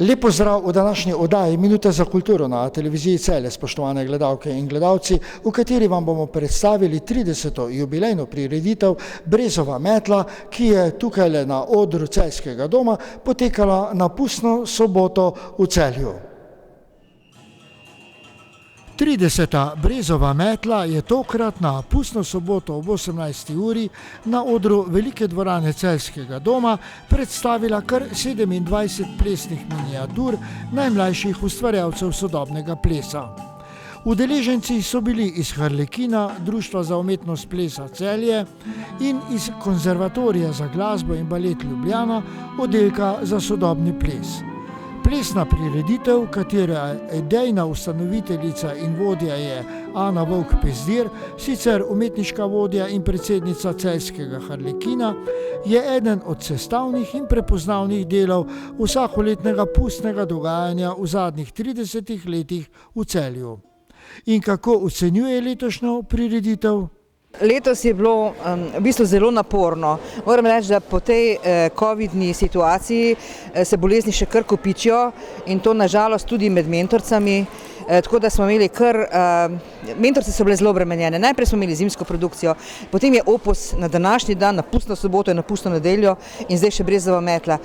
Lep pozdrav v današnji oddaji Minute za kulturo na televiziji Celje, spoštovane gledalke in gledalci, v kateri vam bomo predstavili 30. jubilejno prireditev Brezova metla, ki je tukaj na odru Celjskega doma potekala na pustno soboto v Celju. 30. Brezova metla je tokrat na pustno soboto ob 18. uri na odru velike dvorane Celjskega doma predstavila kar 27 plesnih miniatur najmlajših ustvarjalcev sodobnega plesa. Udeleženci so bili iz Harlekina, Društva za umetnost plesa Celje in iz Konzervatorija za glasbo in balet Ljubljana, oddelka za sodobni ples. Plesna prireditev, katere idejna ustanoviteljica in vodja je Ana Vovk-Pezdir, sicer umetniška vodja in predsednica Celjskega Harlekina, je eden od sestavnih in prepoznavnih delov vsakoletnega pustnega dogajanja v zadnjih 30 letih v Celju. In kako ocenjuje letošnjo prireditev? Letos je bilo v bistvu zelo naporno. Moram reči, da po tej covidni situaciji se bolezni še kar kopičijo in to nažalost tudi med mentorcami. Tako da smo imeli mentorce so bile zelo obremenjene. Najprej smo imeli zimsko produkcijo, potem je opus na današnji dan, na pustno soboto in na pustno nedeljo in zdaj še Brezova metla.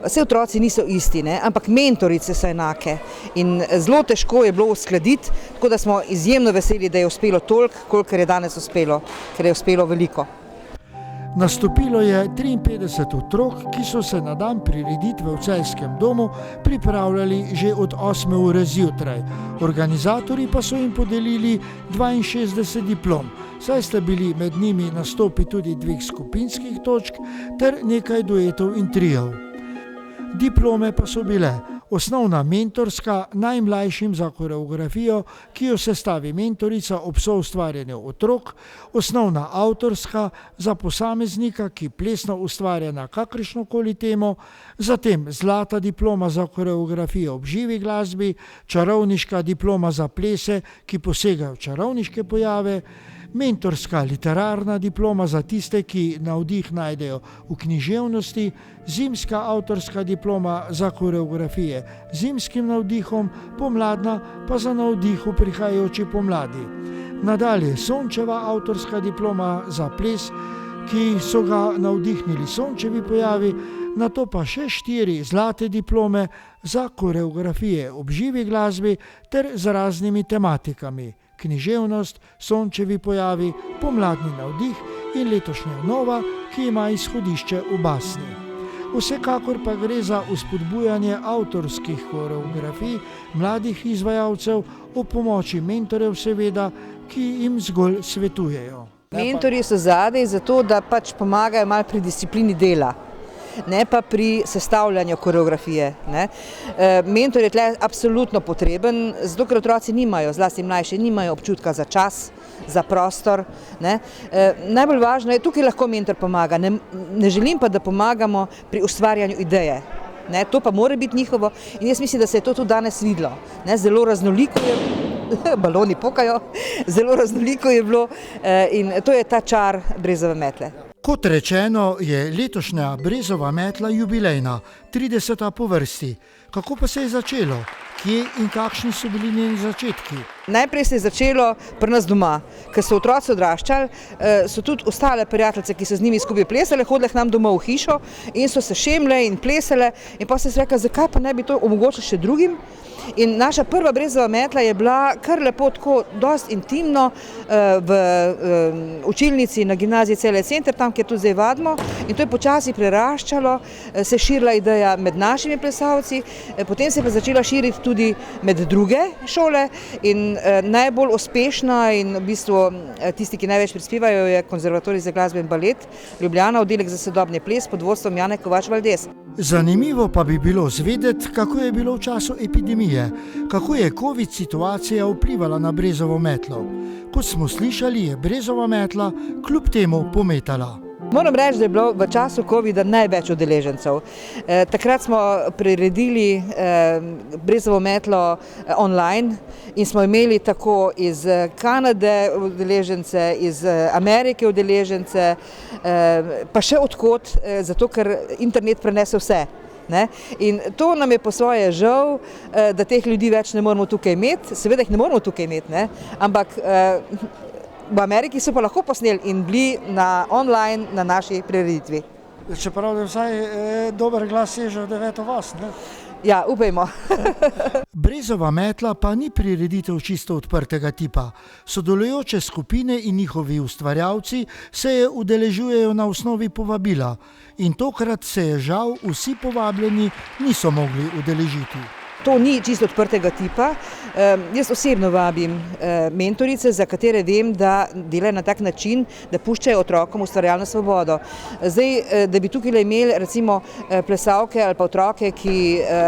Vse otroci niso isti, ampak mentorice so enake in zelo težko je bilo uskladiti, tako da smo izjemno veseli, da je uspelo toliko, kolikor je danes uspelo, ker je uspelo veliko. Nastopilo je 53 otrok, ki so se na dan prireditve v Celjskem domu pripravljali že od 8. ure zjutraj. Organizatorji pa so jim podelili 62 diplom, saj sta bili med njimi nastopi tudi 2 skupinskih točk ter nekaj duetov in trijev. Diplome pa so bile osnovna mentorska najmlajšim za koreografijo, ki jo sestavi mentorica ob soustvarjanju otrok, osnovna avtorska za posameznika, ki plesno ustvarja na kakršnokoli temo, zatem zlata diploma za koreografijo ob živi glasbi, čarovniška diploma za plese, ki posegajo v čarovniške pojave, mentorska literarna diploma za tiste, ki navdih najdejo v književnosti, zimska avtorska diploma za koreografije z zimskim navdihom, pomladna pa za navdih v prihajajoči pomladi. Nadalje Sončeva avtorska diploma za ples, ki so ga navdihnili sončevi pojavi, nato pa še 4 zlate diplome za koreografije ob živi glasbi ter z raznimi tematikami: književnost, sončevi pojavi, pomladni navdih in letošnja nova, ki ima izhodišče v basni. Vsekakor pa gre za vzpodbujanje avtorskih koreografij mladih izvajalcev ob pomoči mentorjev seveda, ki jim zgolj svetujejo. Mentorji so zadaj zato, da pomagajo malo pri disciplini dela, ne pa pri sestavljanju koreografije. Mentor je tukaj absolutno potreben, zato ker otroci nimajo, zlasti mlajši, nimajo občutka za čas, za prostor. Najbolj važno je, tukaj lahko mentor pomaga, ne želim pa, da pomagamo pri ustvarjanju ideje. To pa mora biti njihovo in jaz mislim, da se je to tudi danes videlo. Zelo raznoliko je, baloni pokajo, zelo raznoliko je bilo in to je ta čar Brezove metle. Kot rečeno, je letošnja Brezova metla jubilejna, 30. po vrsti. Kako pa se je začelo? Kje in kakšni so bili njeni začetki? Najprej se je začelo pri nas doma. Ker so otroci odraščali, so tudi ostale prijateljice, ki so z njimi skupaj plesale, hodile k nam domov v hišo in so se šemle in plesale. In pa se je rekla, zakaj pa ne bi to omogočili še drugim? In naša prva Brezova metla je bila kar lepo, tako dosti intimno v učilnici na gimnaziji Celje center, tam, kjer tudi zdaj vadimo. In to je počasi preraščalo, se je širila ideja med našimi plesalci, potem se je pa začela širiti tudi med druge šole in najbolj uspešna in v bistvu tisti, ki največ prispevajo, je Konzervatorij za glasbo in balet Ljubljana, oddelek za sodobni ples pod vodstvom Jane Kovač-Valdez. Zanimivo pa bi bilo zvedeti, kako je bilo v času epidemije, kako je covid situacija vplivala na Brezovo metlo. Kot smo slišali, je Brezova metla kljub temu pometala. Moram reči, da je bilo v času covida največ udeležencev. Takrat smo priredili Brezovo metlo online in smo imeli tako iz Kanade udeležence, iz Amerike udeležence, pa še odkot, zato ker internet prenese vse. Ne? In to nam je po svoje žal, da teh ljudi več ne moramo tukaj imeti. Seveda jih ne moramo tukaj imeti, ne? Ampak v Ameriki so pa lahko posneli in bili online na naši prireditvi. Čeprav je vsaj dober glas seže v 9. vas, ne? Ja, upajmo. Brezova metla pa ni prireditev čisto odprtega tipa. Sodelujoče skupine in njihovi ustvarjalci se je udeležujejo na osnovi povabila in tokrat se je žal vsi povabljeni niso mogli udeležiti. To ni čisto odprtega tipa. Jaz osebno vabim mentorice, za katere vem, da delajo na tak način, da puščajo otrokom ustvarjalno svobodo. Zdaj, da bi tukaj imeli recimo plesalke ali pa otroke, ki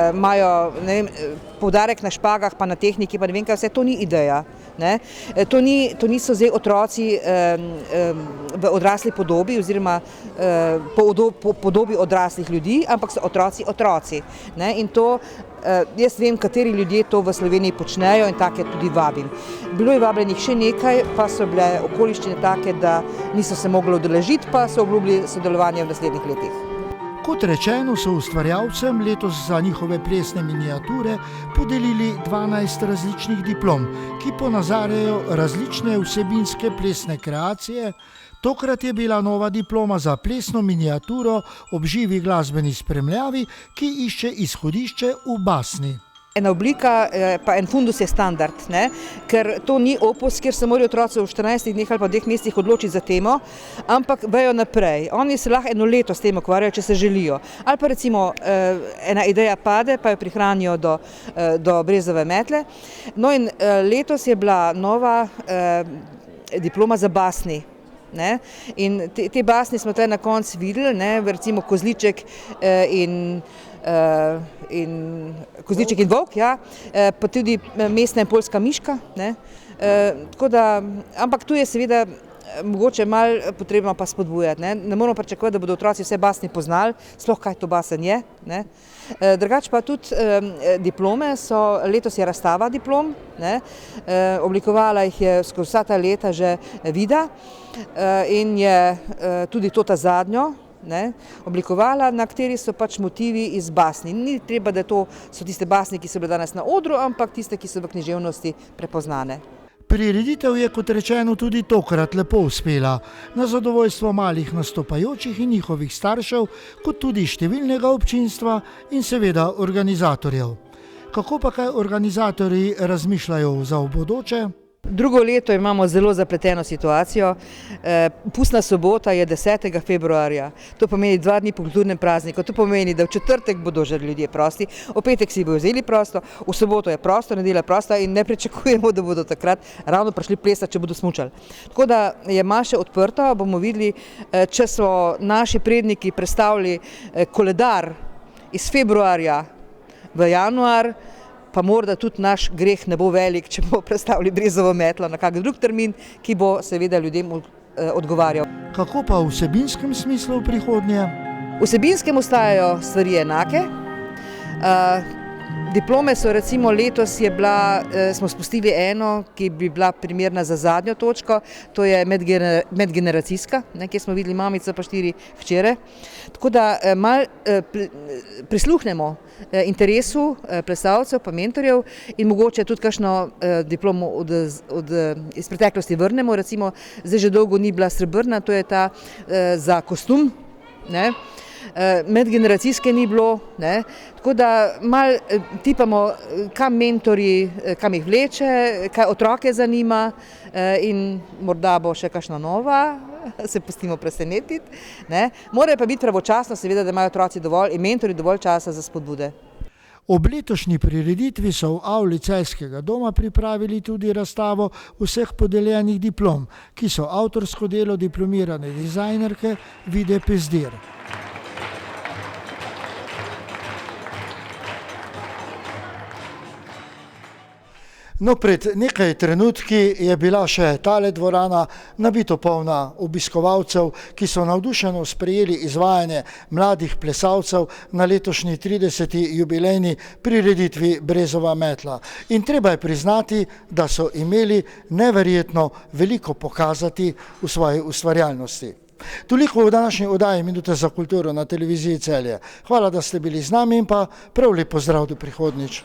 imajo, ne vem, poudarek na špagah pa na tehniki, pa ne vem kaj vse, to ni ideja. Ne? To niso zdaj otroci v odrasli podobi oziroma po podobi odraslih ljudi, ampak so otroci. Ne? In to jaz vem, kateri ljudje to v Sloveniji počnejo in take tudi vabim. Bilo je vabljenih še nekaj, pa so bile okoliščine take, da niso se mogli udeležiti, pa so obljubili sodelovanje v naslednjih letih. Kot rečeno, so ustvarjalcem letos za njihove plesne miniature podelili 12 različnih diplom, ki ponazarjajo različne vsebinske plesne kreacije. Tokrat je bila nova diploma za plesno miniaturo ob živi glasbeni spremljavi, ki išče izhodišče v basni. Ena oblika, pa en fundus je standard, ne? Ker to ni opus, kjer se morajo otroci v 14 dneh ali pa 2 mesecih odločiti za temo, ampak vejo naprej. Oni se lahko 1 leto s tem ukvarjajo, če se želijo. Ali pa recimo ena ideja pade, pa jo prihranijo do brezove metle. No in letos je bila nova diploma za basni. Ne? In te basni smo tukaj na koncu videli, ne? Recimo Kozliček in Kozliček in volk, ja? Pa tudi Mestna in poljska miška. Ne? Ampak tu je seveda mogoče malo potrebno pa spodbujati. Ne moramo pričakovati, da bodo otroci vse basni poznali, sploh kaj to basen je. Ne? Drugače pa tudi diplome so, letos je razstava diplom, ne? Oblikovala jih je skozi vsa ta leta že Vida in je tudi to ta zadnjo, ne, oblikovala, na kateri so pač motivi iz basni. Ni treba, da to so tiste basni, ki so bile danes na odru, ampak tiste, ki so v književnosti prepoznane. Prireditev je, kot rečeno, tudi tokrat lepo uspela, na zadovoljstvo malih nastopajočih in njihovih staršev, kot tudi številnega občinstva in seveda organizatorjev. Kako pa kaj organizatorji razmišljajo za v bodoče? Drugo leto imamo zelo zapleteno situacijo. Pustna sobota je 10. februarja. To pomeni 2 dni po kulturnem prazniku. To pomeni, da v četrtek bodo že ljudje prosti, v petek si bodo vzeli prosto, v soboto je prosto, nedelja prosta in ne pričakujemo, da bodo takrat ravno prišli plesati, če bodo smučali. Tako da je maše odprto, bomo videli, če so naši predniki prestavili koledar iz februarja v januar, pa morda tudi naš greh ne bo velik, če bomo prestavili brezovo metlo na kak drug termin, ki bo seveda ljudem odgovarjal. Kako pa v vsebinskem smislu v prihodnje? V vsebinskem ostajajo stvari enake. Diplome so recimo letos smo spustili eno, ki bi bila primerna za zadnjo točko, to je medgeneracijska, kjer smo videli mamico pa 4 hčere. Tako da malo prisluhnemo interesu plesalcev pa mentorjev in mogoče tudi kakšno diplomo iz preteklosti vrnemo. Recimo, zdaj že dolgo ni bila srebrna, to je ta za kostum, ne? Medgeneracijske ni bilo, ne? Tako da malo tipamo, kam mentorji, kam jih vleče, kaj otroke zanima in morda bo še kakšna nova, se pustimo presenetiti. Morajo pa biti pravočasno, seveda, da imajo otroci dovolj in mentorji dovolj časa za spodbude. Ob letošnji prireditvi so v avli Celjskega doma pripravili tudi razstavo vseh podeljenih diplom, ki so avtorsko delo diplomirane dizajnerke Vide Pezdir. No, pred nekaj trenutki je bila še tale dvorana nabito polna obiskovalcev, ki so navdušeno sprejeli izvajanje mladih plesalcev na letošnji 30. jubilejni prireditvi Brezova metla. In treba je priznati, da so imeli neverjetno veliko pokazati v svoji ustvarjalnosti. Toliko v današnji oddaji Minute za kulturo na televiziji Celje. Hvala, da ste bili z nami in pa prav lep pozdrav do prihodnjič.